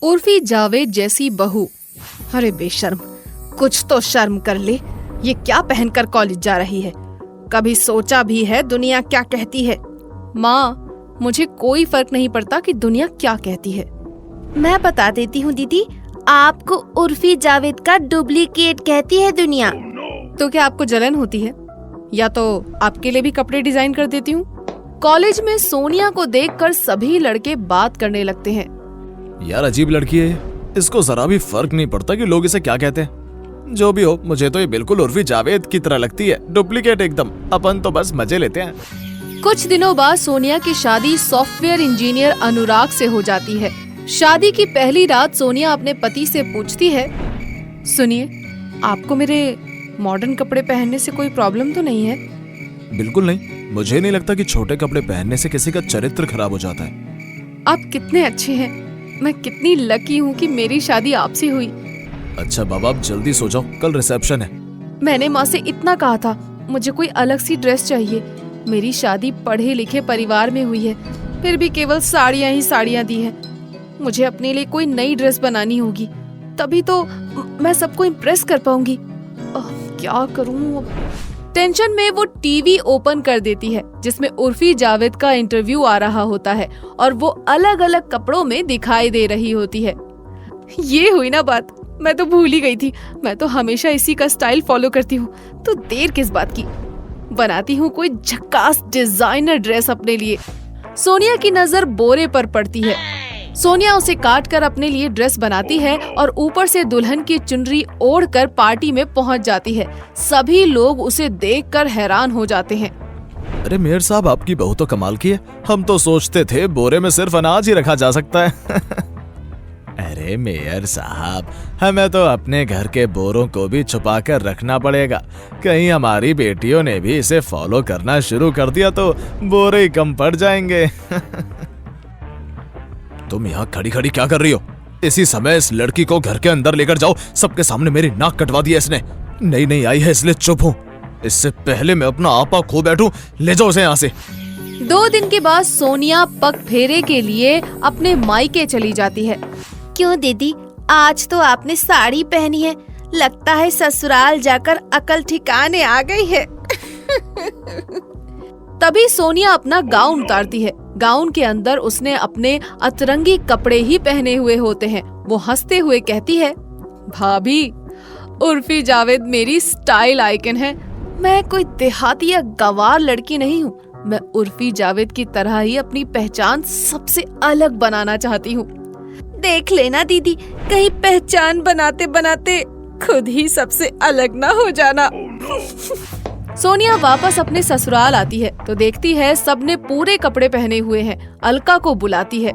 उर्फी जावेद जैसी बहू। अरे बेशर्म, कुछ तो शर्म कर ले। ये क्या पहनकर कॉलेज जा रही है? कभी सोचा भी है दुनिया क्या कहती है? माँ, मुझे कोई फर्क नहीं पड़ता कि दुनिया क्या कहती है। मैं बता देती हूँ दीदी, आपको उर्फी जावेद का डुप्लीकेट कहती है दुनिया। तो क्या आपको जलन होती है? या तो आपके लिए भी कपड़े डिजाइन कर देती हूँ। कॉलेज में सोनिया को देखकर सभी लड़के बात करने लगते हैं। यार अजीब लड़की है, इसको जरा भी फर्क नहीं पड़ता कि लोग इसे क्या कहते हैं। जो भी हो, मुझे तो ये बिल्कुल उर्फी जावेद की तरह लगती है, डुप्लीकेट एकदम। अपन तो बस मजे लेते हैं। कुछ दिनों बाद सोनिया की शादी सॉफ्टवेयर इंजीनियर अनुराग से हो जाती है। शादी की पहली रात सोनिया अपने पति से पूछती है, सुनिए, आपको मेरे मॉडर्न कपड़े पहनने से कोई प्रॉब्लम तो नहीं है? बिल्कुल नहीं, मुझे नहीं लगता कि छोटे कपड़े पहनने से किसी का चरित्र खराब हो जाता है। आप कितने अच्छे हैं। मैं कितनी लकी हूँ कि मेरी शादी आपसे हुई। अच्छा बाबा, आप जल्दी सो जाओ, कल रिसेप्शन है। मैंने माँ से इतना कहा था, मुझे कोई अलग सी ड्रेस चाहिए। मेरी शादी पढ़े लिखे परिवार में हुई है, फिर भी केवल साड़ियाँ ही साड़ियाँ दी है। मुझे अपने लिए कोई नई ड्रेस बनानी होगी, तभी तो मैं सबको इम्प्रेस कर पाऊंगी। क्या करूं? टेंशन में वो टीवी ओपन कर देती है जिसमें उर्फी जावेद का इंटरव्यू आ रहा होता है और वो अलग अलग कपड़ों में दिखाई दे रही होती है। ये हुई ना बात, मैं तो भूल ही गई थी। मैं तो हमेशा इसी का स्टाइल फॉलो करती हूँ, तो देर किस बात की। बनाती हूँ कोई झक्कास डिजाइनर ड्रेस अपने लिए। सोनिया की नजर बोरे पर पड़ती है। सोनिया उसे काट कर अपने लिए ड्रेस बनाती है और ऊपर से दुल्हन की चुनरी ओढ़कर पार्टी में पहुंच जाती है। सभी लोग उसे देखकर हैरान हो जाते हैं। अरे मेयर साहब, आपकी बहू तो कमाल की है। हम तो सोचते थे बोरे में सिर्फ अनाज ही रखा जा सकता है। अरे मेयर साहब, हमें तो अपने घर के बोरों को भी छुपा कर रखना पड़ेगा। कहीं हमारी बेटियों ने भी इसे फॉलो करना शुरू कर दिया तो बोरे ही कम पड़ जाएंगे। तुम यहाँ खड़ी खड़ी क्या कर रही हो? इसी समय इस लड़की को घर के अंदर लेकर जाओ। सबके सामने मेरी नाक कटवा दी है इसने। नई नई आई है इसलिए चुप हूँ। इससे पहले मैं अपना आपा खो बैठूं। ले जाओ उसे यहाँ से। 2 दिन के बाद सोनिया पग फेरे के लिए अपने मायके चली जाती है। क्यों दीदी, आज तो आपने साड़ी पहनी है, लगता है ससुराल जाकर अकल ठिकाने आ गई है। तभी सोनिया अपना गाउन उतारती है। गाउन के अंदर उसने अपने अतरंगी कपड़े ही पहने हुए होते हैं। वो हंसते हुए कहती है, भाभी, उर्फी जावेद मेरी स्टाइल आइकन है। मैं कोई देहाती या गंवार लड़की नहीं हूँ। मैं उर्फी जावेद की तरह ही अपनी पहचान सबसे अलग बनाना चाहती हूँ। देख लेना दीदी, कहीं पहचान बनाते बनाते खुद ही सबसे अलग ना हो जाना। सोनिया वापस अपने ससुराल आती है तो देखती है सबने पूरे कपड़े पहने हुए हैं। अलका को बुलाती है।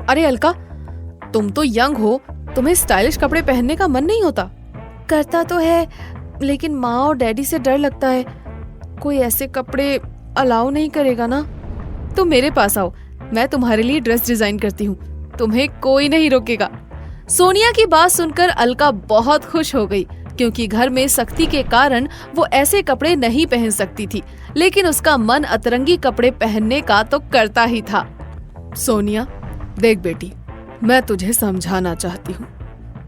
अरे अलका, तुम तो यंग हो, तुम्हें स्टाइलिश कपड़े पहनने का मन नहीं होता? करता तो है, लेकिन माँ और डैडी से डर लगता है। कोई ऐसे कपड़े अलाउ नहीं करेगा ना? तुम मेरे पास आओ, मैं तुम्हारे लिए ड्रेस डिजाइन करती हूँ। तुम्हें कोई नहीं रोकेगा। सोनिया की बात सुनकर अलका बहुत खुश हो गई, क्योंकि घर में सख्ती के कारण वो ऐसे कपड़े नहीं पहन सकती थी, लेकिन उसका मन अतरंगी कपड़े पहनने का तो करता ही था। सोनिया, देख बेटी, मैं तुझे समझाना चाहती हूँ।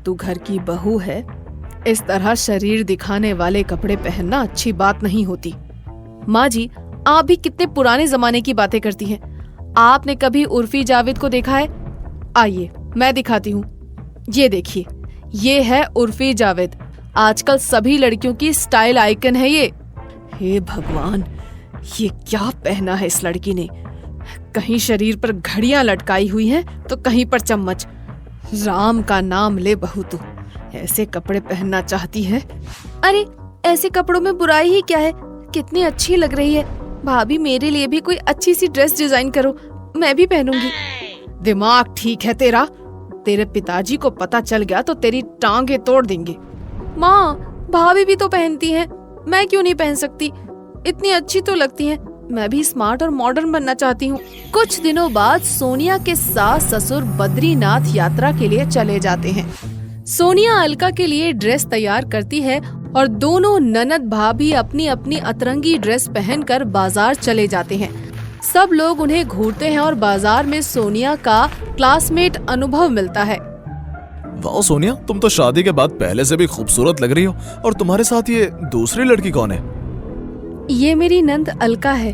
तू घर की बहू है, इस तरह शरीर दिखाने वाले कपड़े पहनना अच्छी बात नहीं होती। माँ जी, आप भी कितने पुराने जमाने की बातें करती हैं। आपने कभी उर्फी जावेद को देखा है? आइए मैं दिखाती हूँ। ये देखिए, ये है उर्फी जावेद। आजकल सभी लड़कियों की स्टाइल आइकन है ये। हे भगवान, ये क्या पहना है इस लड़की ने? कहीं शरीर पर घड़ियां लटकाई हुई हैं तो कहीं पर चम्मच। राम का नाम ले बहू, तू ऐसे कपड़े पहनना चाहती है? अरे ऐसे कपड़ों में बुराई ही क्या है? कितनी अच्छी लग रही है। भाभी, मेरे लिए भी कोई अच्छी सी ड्रेस डिजाइन करो, मैं भी पहनूंगी। दिमाग ठीक है तेरा? तेरे पिताजी को पता चल गया तो तेरी टांगे तोड़ देंगे। माँ, भाभी भी तो पहनती हैं, मैं क्यों नहीं पहन सकती? इतनी अच्छी तो लगती हैं। मैं भी स्मार्ट और मॉडर्न बनना चाहती हूँ। कुछ दिनों बाद सोनिया के सास ससुर बद्रीनाथ यात्रा के लिए चले जाते हैं। सोनिया अलका के लिए ड्रेस तैयार करती है और दोनों ननद भाभी अपनी अपनी अतरंगी ड्रेस पहनकर बाजार चले जाते हैं। सब लोग उन्हें घूरते हैं और बाजार में सोनिया का क्लासमेट अनुभव मिलता है। वाह सोनिया, तुम तो शादी के बाद पहले से भी खूबसूरत लग रही हो। और तुम्हारे साथ ये दूसरी लड़की कौन है? ये मेरी नंद अलका है,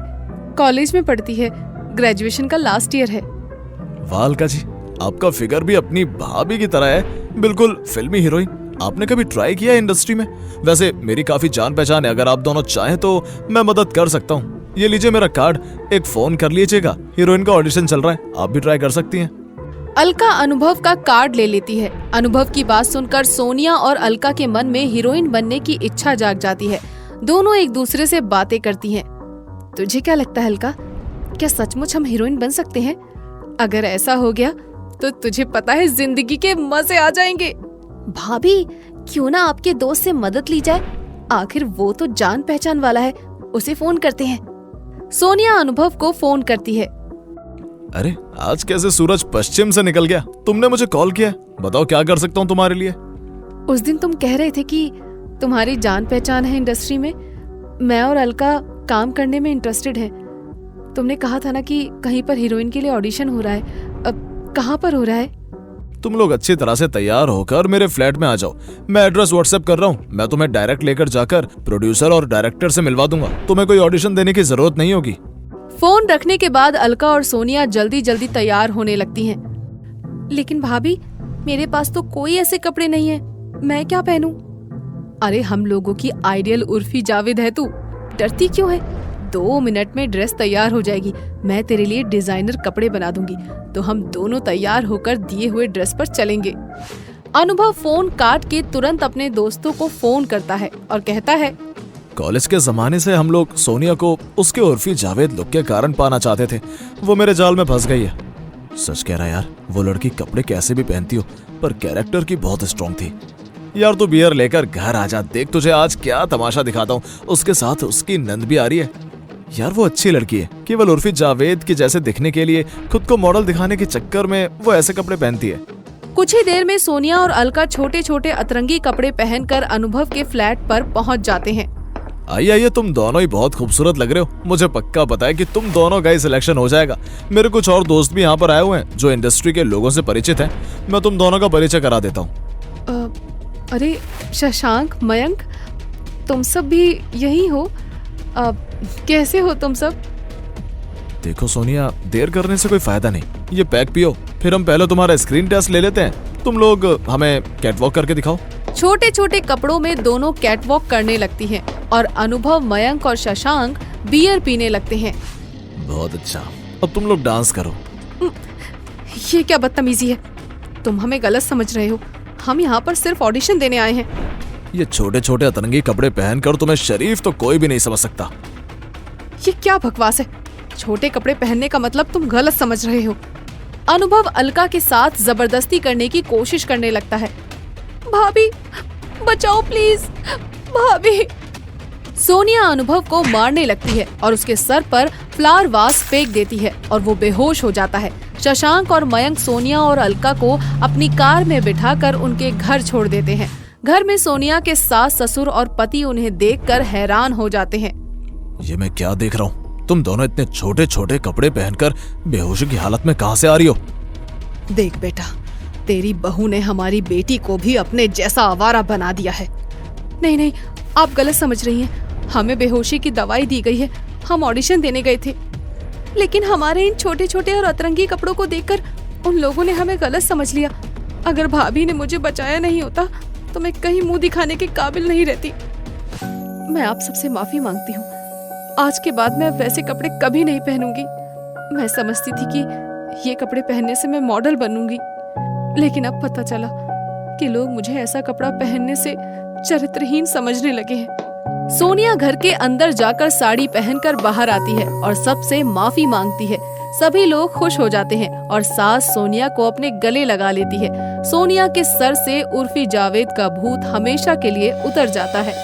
कॉलेज में पढ़ती है, ग्रेजुएशन का लास्ट ईयर है। वाह अलका जी, आपका फिगर भी अपनी भाभी की तरह है, बिल्कुल फिल्मी हीरोइन। आपने कभी ट्राई किया इंडस्ट्री में? वैसे मेरी काफी जान पहचान है, अगर आप दोनों चाहें तो मैं मदद कर सकता हूँ। ये लीजिए मेरा कार्ड, एक फोन कर लीजिएगा। हीरोइन का ऑडिशन चल रहा है, आप भी ट्राई कर सकती हैं। अलका अनुभव का कार्ड ले लेती है। अनुभव की बात सुनकर सोनिया और अलका के मन में हीरोइन बनने की इच्छा जाग जाती है। दोनों एक दूसरे से बातें करती हैं। तुझे क्या लगता है अलका, क्या सचमुच हम हीरोइन बन सकते हैं? अगर ऐसा हो गया तो तुझे पता है जिंदगी के मजे आ जाएंगे। भाभी, क्यों ना आपके दोस्त से मदद ली जाए, आखिर वो तो जान पहचान वाला है, उसे फोन करते हैं। सोनिया अनुभव को फोन करती है। अरे आज कैसे सूरज पश्चिम से निकल गया? तुमने मुझे कॉल किया है, बताओ क्या कर सकता हूँ तुम्हारे लिए? उस दिन तुम कह रहे थे कि तुम्हारी जान पहचान है इंडस्ट्री में, मैं और अलका काम करने में इंटरेस्टेड है। तुमने कहा था ना कि कहीं पर हीरोइन के लिए ऑडिशन हो रहा है, अब कहाँ पर हो रहा है? तुम लोग अच्छी तरह से तैयार होकर मेरे फ्लैट में आ जाओ। मैं एड्रेस व्हाट्सएप कर रहा हूँ, मैं तुम्हें डायरेक्ट लेकर जाकर प्रोड्यूसर और डायरेक्टर से मिलवा दूंगा। तुम्हें कोई ऑडिशन देने की जरूरत नहीं होगी। फोन रखने के बाद अलका और सोनिया जल्दी जल्दी तैयार होने लगती हैं। लेकिन भाभी, मेरे पास तो कोई ऐसे कपड़े नहीं है, मैं क्या पहनूं? अरे हम लोगों की आइडियल उर्फी जावेद है तू, डरती क्यों है? 2 मिनट में ड्रेस तैयार हो जाएगी। मैं तेरे लिए डिजाइनर कपड़े बना दूंगी, तो हम दोनों तैयार होकर दिए हुए ड्रेस पर चलेंगे। अनुभव फोन काट के तुरंत अपने दोस्तों को फोन करता है और कहता है, कॉलेज के जमाने से हम लोग सोनिया को उसके उर्फी जावेद लुक के कारण पाना चाहते थे। वो मेरे जाल में फंस गई है। सच कह रहा यार, वो लड़की कपड़े कैसे भी पहनती हो, पर कैरेक्टर की बहुत स्ट्रॉन्ग थी। यार तू बियर लेकर घर आ जा, देख तुझे आज क्या तमाशा दिखाता हूँ। उसके साथ उसकी नंद भी आ रही है। यार वो अच्छी लड़की है, केवल उर्फी जावेद की जैसे दिखने के लिए खुद को मॉडल दिखाने के चक्कर में वो ऐसे कपड़े पहनती है। कुछ ही देर में सोनिया और अलका छोटे छोटे अतरंगी कपड़े पहनकर अनुभव के फ्लैट पर पहुंच जाते हैं। आइए आइए, तुम दोनों ही बहुत खूबसूरत लग रहे हो। मुझे पक्का पता है कि तुम दोनों का ही सिलेक्शन हो जाएगा। मेरे कुछ और दोस्त भी यहाँ पर आए हुए हैं जो इंडस्ट्री के लोगों से परिचित हैं। मैं तुम दोनों का परिचय करा देता हूँ। अरे शशांक, मयंक, तुम सब भी यही हो? कैसे हो तुम सब? देखो सोनिया, देर करने से कोई फायदा नहीं। ये पैक पियो, फिर हम पहले तुम्हारा स्क्रीन टेस्ट ले लेते हैं। तुम लोग हमें कैटवॉक करके दिखाओ। छोटे छोटे कपड़ों में दोनों कैटवॉक करने लगती हैं और अनुभव, मयंक और शशांक बियर पीने लगते हैं। बहुत अच्छा, अब तुम लोग डांस करो। ये क्या बदतमीजी है? तुम हमें गलत समझ रहे हो। हम यहाँ पर सिर्फ ऑडिशन देने आए हैं। ये छोटे छोटे अतरंगी कपड़े पहनकर तुम्हें शरीफ तो कोई भी नहीं समझ सकता। ये क्या बकवास है? छोटे कपड़े पहनने का मतलब तुम गलत समझ रहे हो। अनुभव अलका के साथ जबरदस्ती करने की कोशिश करने लगता है। भाभी बचाओ प्लीज, भाभी। सोनिया अनुभव को मारने लगती है और उसके सर पर फ्लावर वास फेंक देती है और वो बेहोश हो जाता है। शशांक और मयंक सोनिया और अलका को अपनी कार में बिठाकर उनके घर छोड़ देते हैं। घर में सोनिया के सास, ससुर और पति उन्हें देखकर हैरान हो जाते हैं। ये मैं क्या देख रहा हूँ? तुम दोनों इतने छोटे छोटे कपड़े पहनकर बेहोशी की हालत में कहाँ से आ रही हो? देख बेटा, तेरी बहू ने हमारी बेटी को भी अपने जैसा आवारा बना दिया है। नहीं नहीं, आप गलत समझ रही हैं। हमें बेहोशी की दवाई दी गई है। हम ऑडिशन देने गए थे, लेकिन हमारे इन छोटे छोटे और अतरंगी कपड़ों को देखकर उन लोगों ने हमें गलत समझ लिया। अगर भाभी ने मुझे बचाया नहीं होता तो मैं कहीं मुंह दिखाने के काबिल नहीं रहती। मैं आप सबसे माफी मांगती हूँ। आज के बाद मैं वैसे कपड़े कभी नहीं पहनूंगी। मैं समझती थी कि ये कपड़े पहनने से मैं मॉडल बनूंगी, लेकिन अब पता चला कि लोग मुझे ऐसा कपड़ा पहनने से चरित्रहीन समझने लगे हैं। सोनिया घर के अंदर जाकर साड़ी पहनकर बाहर आती है और सबसे माफी मांगती है। सभी लोग खुश हो जाते हैं और सास सोनिया को अपने गले लगा लेती है। सोनिया के सर से उर्फी जावेद का भूत हमेशा के लिए उतर जाता है।